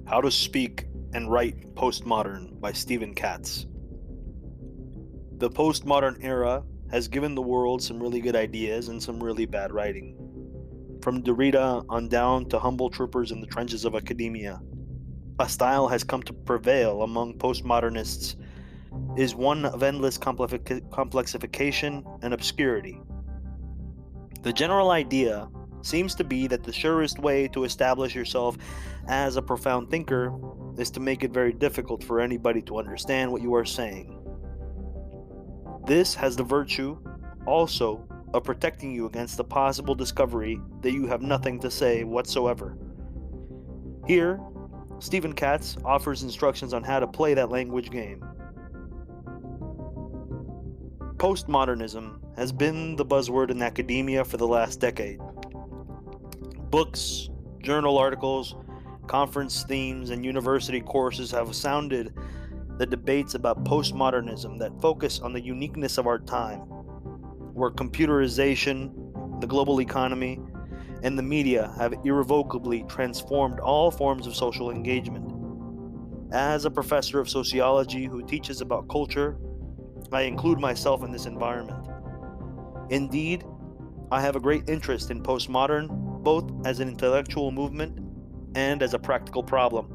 How to Speak and Write Postmodern by Stephen Katz. The postmodern era has given the world some really good ideas and some really bad writing. From Derrida on down to humble troopers in the trenches of academia, a style has come to prevail among postmodernists is one of endless complexification and obscurity. The general idea seems to be that the surest way to establish yourself as a profound thinker is to make it very difficult for anybody to understand what you are saying. This has the virtue, also, of protecting you against the possible discovery that you have nothing to say whatsoever. Here, Stephen Katz offers instructions on how to play that language game. Postmodernism has been the buzzword in academia for the last decade. Books, journal articles, conference themes, and university courses have sounded the debates about postmodernism that focus on the uniqueness of our time, where computerization, the global economy, and the media have irrevocably transformed all forms of social engagement. As a professor of sociology who teaches about culture, I include myself in this environment. Indeed, I have a great interest in postmodern, both as an intellectual movement and as a practical problem.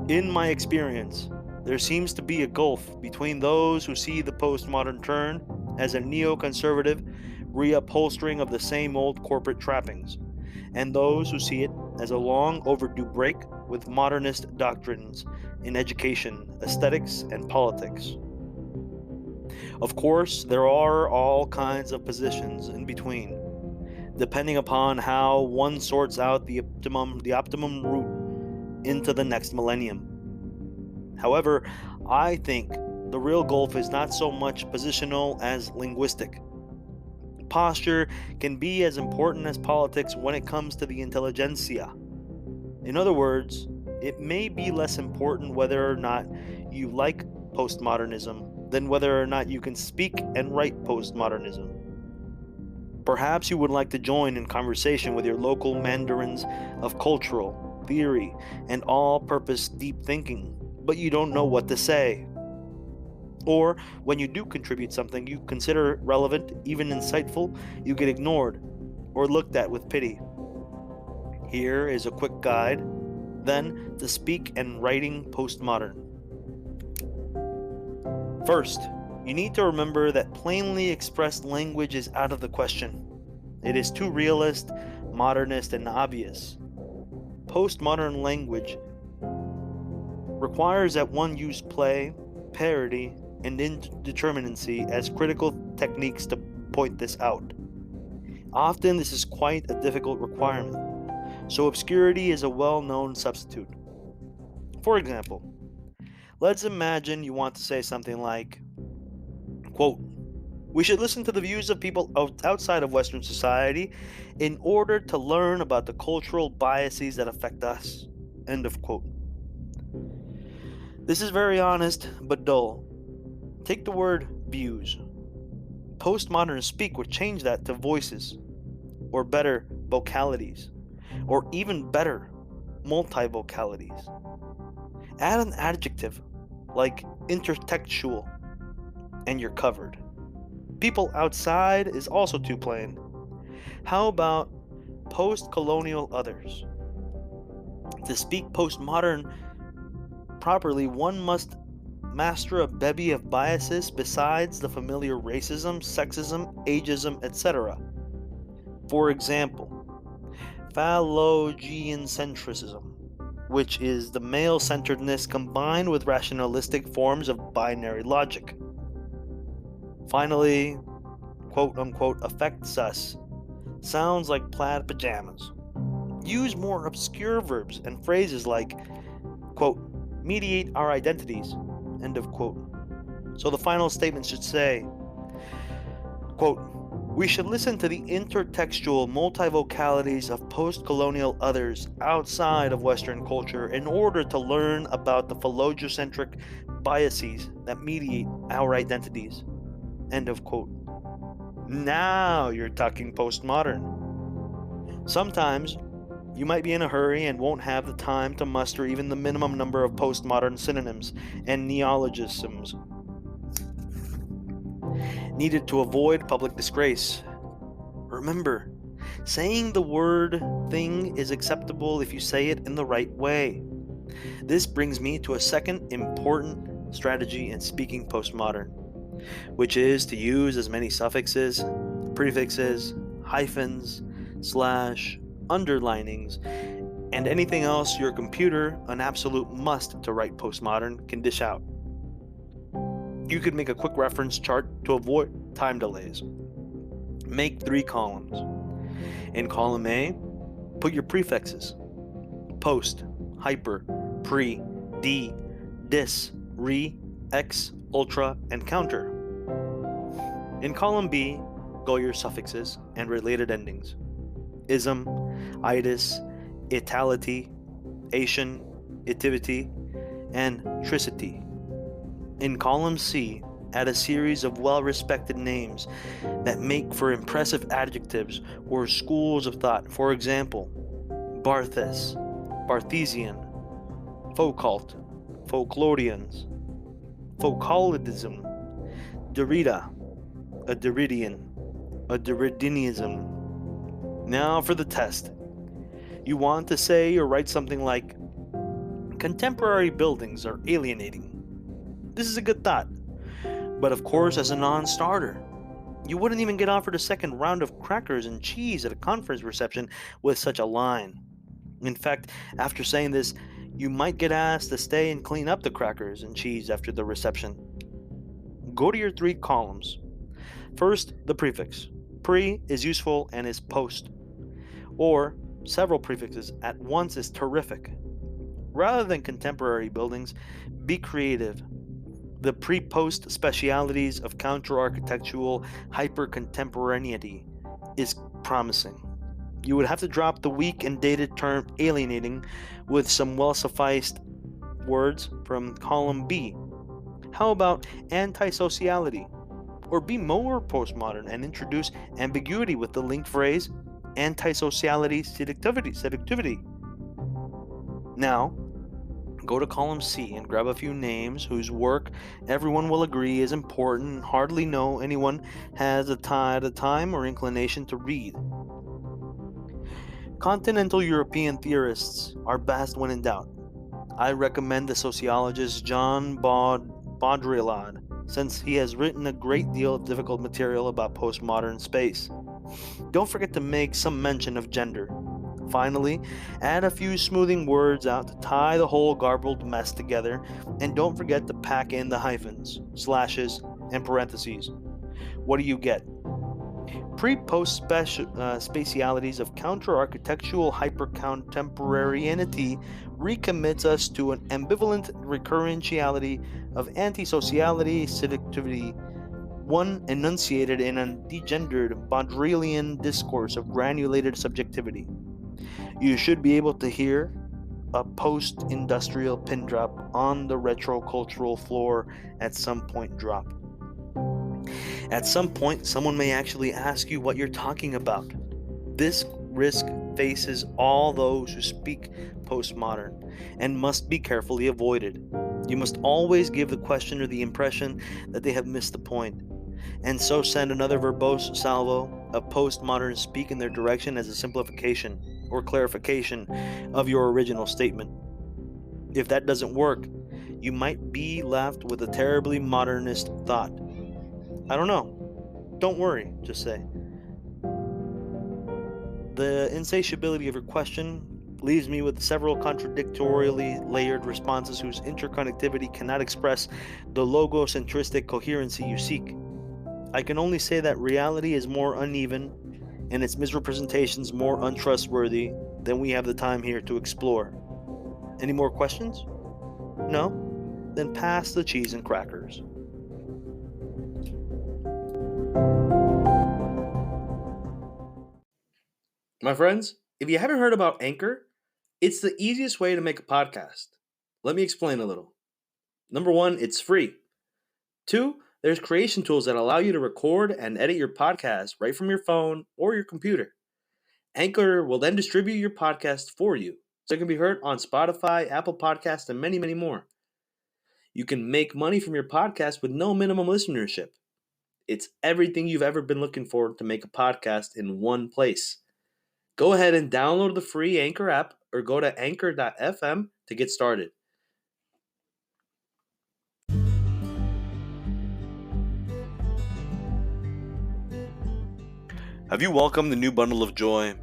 In my experience, there seems to be a gulf between those who see the postmodern turn as a neoconservative reupholstering of the same old corporate trappings, and those who see it as a long overdue break with modernist doctrines in education, aesthetics, and politics. Of course, there are all kinds of positions in between, depending upon how one sorts out the optimum route into the next millennium. However, I think the real gulf is not so much positional as linguistic. Posture can be as important as politics when it comes to the intelligentsia. In other words, it may be less important whether or not you like postmodernism than whether or not you can speak and write postmodernism. Perhaps you would like to join in conversation with your local mandarins of cultural, theory, and all-purpose deep thinking, but you don't know what to say. Or, when you do contribute something you consider relevant, even insightful, you get ignored or looked at with pity. Here is a quick guide, then, to speak and writing postmodern. First, you need to remember that plainly expressed language is out of the question. It is too realist, modernist, and obvious. Postmodern language requires that one use play, parody, and indeterminacy as critical techniques to point this out. Often this is quite a difficult requirement, so obscurity is a well-known substitute. For example, let's imagine you want to say something like, quote, "We should listen to the views of people outside of Western society in order to learn about the cultural biases that affect us." End of quote. This is very honest, but dull. Take the word views. Postmodern speak would change that to voices, or better, vocalities, or even better, multivocalities. Add an adjective like intertextual, and you're covered. People outside is also too plain. How about post-colonial others? To speak postmodern properly, one must master a bevy of biases besides the familiar racism, sexism, ageism, etc. For example, phallogeocentrism, which is the male-centeredness combined with rationalistic forms of binary logic. Finally, quote-unquote affects us sounds like plaid pajamas. Use more obscure verbs and phrases like, quote, mediate our identities, end of quote. So the final statement should say, quote, "We should listen to the intertextual multivocalities of post-colonial others outside of Western culture in order to learn about the phallogeocentric biases that mediate our identities." End of quote. Now you're talking postmodern. Sometimes You might be in a hurry and won't have the time to muster even the minimum number of postmodern synonyms and neologisms needed to avoid public disgrace. Remember, saying the word thing is acceptable if you say it in the right way. This brings me to a second important strategy in speaking postmodern, which is to use as many suffixes, prefixes, hyphens, slash, underlinings, and anything else your computer, an absolute must to write postmodern, can dish out. You could make a quick reference chart to avoid time delays. Make 3 columns. In column A, put your prefixes: post, hyper, pre, d, dis, re, ex, ultra, and counter. In column B, go your suffixes and related endings: ism, itis, itality, ation, itivity, and tricity. In column C, add a series of well-respected names that make for impressive adjectives or schools of thought. For example, Barthes, Barthesian, Foucault, Folklorians, Foucaultism, Derrida, a Derridian, a Derridianism. Now for the test. You want to say or write something like, contemporary buildings are alienating. This is a good thought, but of course as a non-starter. You wouldn't even get offered a second round of crackers and cheese at a conference reception with such a line. In fact, after saying this, you might get asked to stay and clean up the crackers and cheese after the reception. Go to your 3 columns. First, the prefix. Pre is useful and is post. Or several prefixes at once is terrific. Rather than contemporary buildings, be creative. The pre-post specialities of counter-architectural hyper-contemporaneity is promising. You would have to drop the weak and dated term alienating with some well-sufficed words from column B. How about antisociality? Or be more postmodern and introduce ambiguity with the linked phrase antisociality seductivity. Now, go to column C and grab a few names whose work everyone will agree is important and hardly know anyone has the time or inclination to read. Continental European theorists are best when in doubt. I recommend the sociologist John Baudrillard, since he has written a great deal of difficult material about postmodern space. Don't forget to make some mention of gender. Finally, add a few smoothing words out to tie the whole garbled mess together, and don't forget to pack in the hyphens, slashes, and parentheses. What do you get? Pre-post spatialities of counter-architectural hyper-contemporaneity recommits us to an ambivalent recurrentiality of antisociality seductivity, one enunciated in a degendered Baudrillian discourse of granulated subjectivity. You should be able to hear a post-industrial pin drop on the retrocultural floor at some point drop. At some point, someone may actually ask you what you're talking about. This risk faces all those who speak postmodern and must be carefully avoided. You must always give the questioner the impression that they have missed the point, and so send another verbose salvo of postmodern speak in their direction as a simplification or clarification of your original statement. If that doesn't work, you might be left with a terribly modernist thought. I don't know. Don't worry, just say. The insatiability of your question leaves me with several contradictorily layered responses whose interconnectivity cannot express the logocentristic coherency you seek. I can only say that reality is more uneven and its misrepresentations more untrustworthy than we have the time here to explore. Any more questions? No? Then pass the cheese and crackers. My friends, if you haven't heard about Anchor, it's the easiest way to make a podcast. Let me explain a little. Number 1, it's free. 2, there's creation tools that allow you to record and edit your podcast right from your phone or your computer. Anchor will then distribute your podcast for you, so it can be heard on Spotify, Apple Podcasts, and many, many more. You can make money from your podcast with no minimum listenership. It's everything you've ever been looking for to make a podcast in one place. Go ahead and download the free Anchor app or go to anchor.fm to get started. Have you welcomed the new bundle of joy?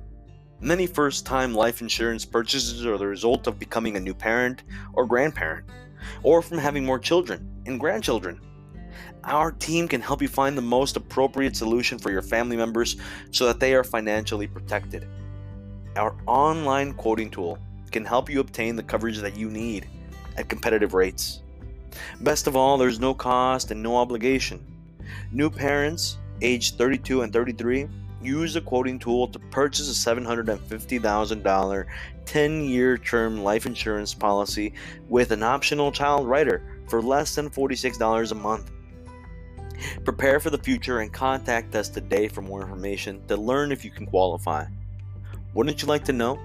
Many first-time life insurance purchases are the result of becoming a new parent or grandparent, or from having more children and grandchildren. Our team can help you find the most appropriate solution for your family members so that they are financially protected. Our online quoting tool can help you obtain the coverage that you need at competitive rates. Best of all, there's no cost and no obligation. New parents, aged 32 and 33, use the quoting tool to purchase a $750,000 10-year term life insurance policy with an optional child rider for less than $46 a month. Prepare for the future and contact us today for more information to learn if you can qualify. Wouldn't you like to know